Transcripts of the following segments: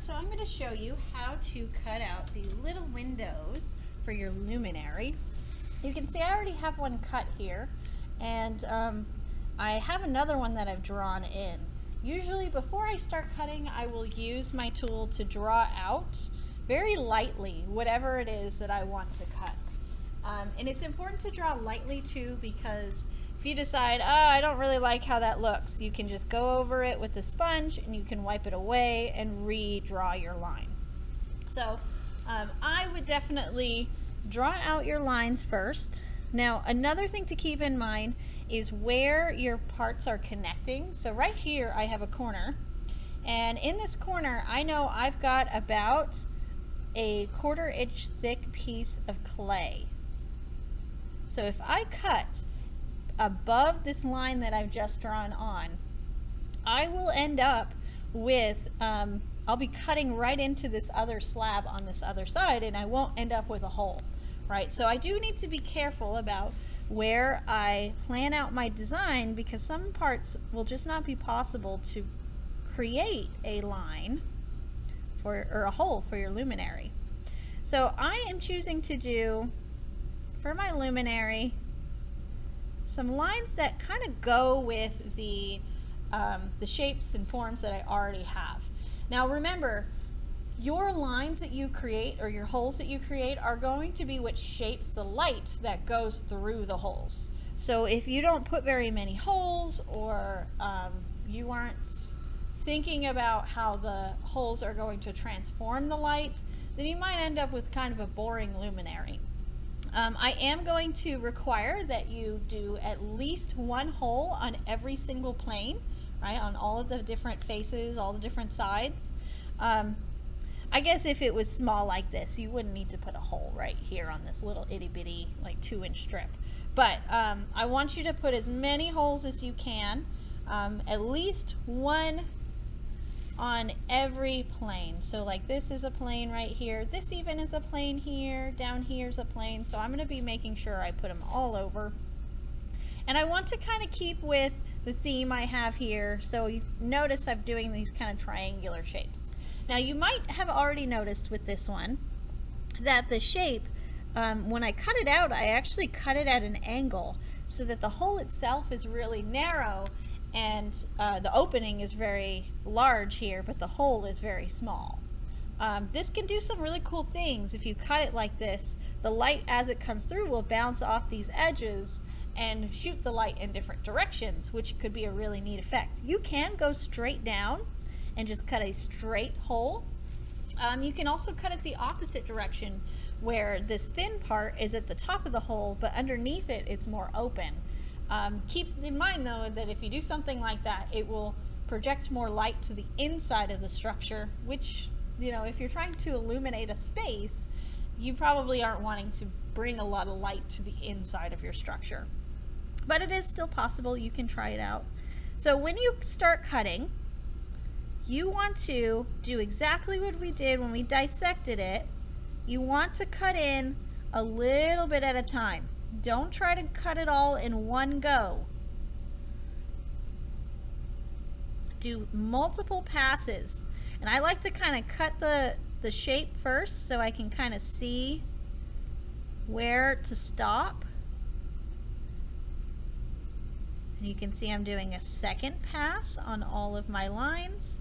so I'm going to show you how to cut out the little windows for your luminary. You can see I already have one cut here, and I have another one that I've drawn in. Usually before I start cutting, I will use my tool to draw out very lightly whatever it is that I want to cut. And it's important to draw lightly too, because if you decide, oh, I don't really like how that looks, you can just go over it with a sponge and you can wipe it away and redraw your line. So I would definitely draw out your lines first. Now, another thing to keep in mind is where your parts are connecting. So right here I have a corner, and in this corner I know I've got about a 1/4 inch thick piece of clay. So if I cut above this line that I've just drawn on, I will end up with, I'll be cutting right into this other slab on this other side, and I won't end up with a hole, right? So I do need to be careful about where I plan out my design, because some parts will just not be possible to create a line for, or a hole for your luminary. So I am choosing to do, for my luminary, some lines that kind of go with the shapes and forms that I already have. Now remember, your lines that you create, or your holes that you create, are going to be what shapes the light that goes through the holes. So if you don't put very many holes, or you aren't thinking about how the holes are going to transform the light, then you might end up with kind of a boring luminary. I am going to require that you do at least one hole on every single plane, right, on all of the different faces, all the different sides. I guess if it was small like this, you wouldn't need to put a hole right here on this little itty bitty, like 2-inch strip. But I want you to put as many holes as you can, at least one on every plane. So like this is a plane right here, this even is a plane here, down here's a plane. So I'm going to be making sure I put them all over. And I want to kind of keep with the theme I have here. So you notice I'm doing these kind of triangular shapes. Now you might have already noticed with this one that the shape, when I cut it out, I actually cut it at an angle so that the hole itself is really narrow, and the opening is very large here, but the hole is very small. This can do some really cool things. If you cut it like this, the light as it comes through will bounce off these edges and shoot the light in different directions, which could be a really neat effect. You can go straight down and just cut a straight hole. You can also cut it the opposite direction, where this thin part is at the top of the hole, but underneath it, it's more open. Keep in mind though that if you do something like that, it will project more light to the inside of the structure, which, you know, if you're trying to illuminate a space, you probably aren't wanting to bring a lot of light to the inside of your structure. But it is still possible. You can try it out. So when you start cutting, you want to do exactly what we did when we dissected it. You want to cut in a little bit at a time. Don't try to cut it all in one go. Do multiple passes. And I like to kind of cut the shape first so I can kind of see where to stop. And you can see I'm doing a second pass on all of my lines.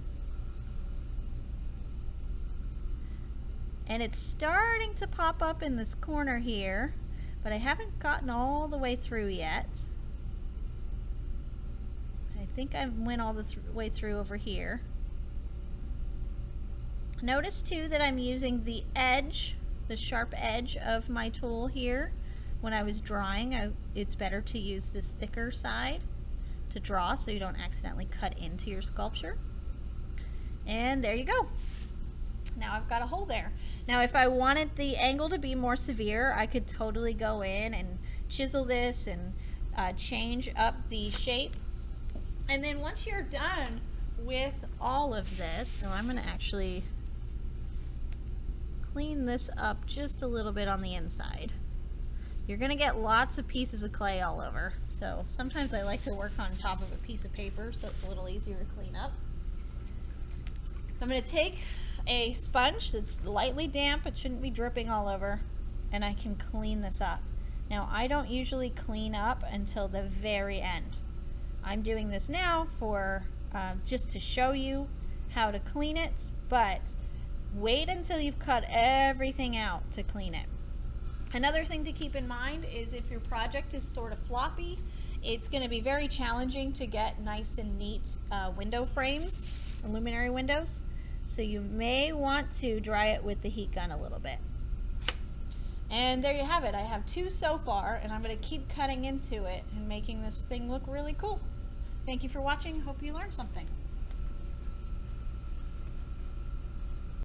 And it's starting to pop up in this corner here, but I haven't gotten all the way through yet. I think I went all the way through over here. Notice too that I'm using the edge, the sharp edge of my tool here. When I was drawing, it's better to use this thicker side to draw so you don't accidentally cut into your sculpture. And there you go. Now I've got a hole there. Now if I wanted the angle to be more severe, I could totally go in and chisel this and change up the shape. And then once you're done with all of this, so I'm going to actually clean this up just a little bit on the inside. You're going to get lots of pieces of clay all over. So sometimes I like to work on top of a piece of paper so it's a little easier to clean up. I'm going to take a sponge that's lightly damp, it shouldn't be dripping all over, and I can clean this up. Now, I don't usually clean up until the very end. I'm doing this now for just to show you how to clean it, but wait until you've cut everything out to clean it. Another thing to keep in mind is if your project is sort of floppy, it's going to be very challenging to get nice and neat window frames, luminary windows. So you may want to dry it with the heat gun a little bit. And there you have it. I have 2 so far, and I'm going to keep cutting into it and making this thing look really cool. Thank you for watching. Hope you learned something.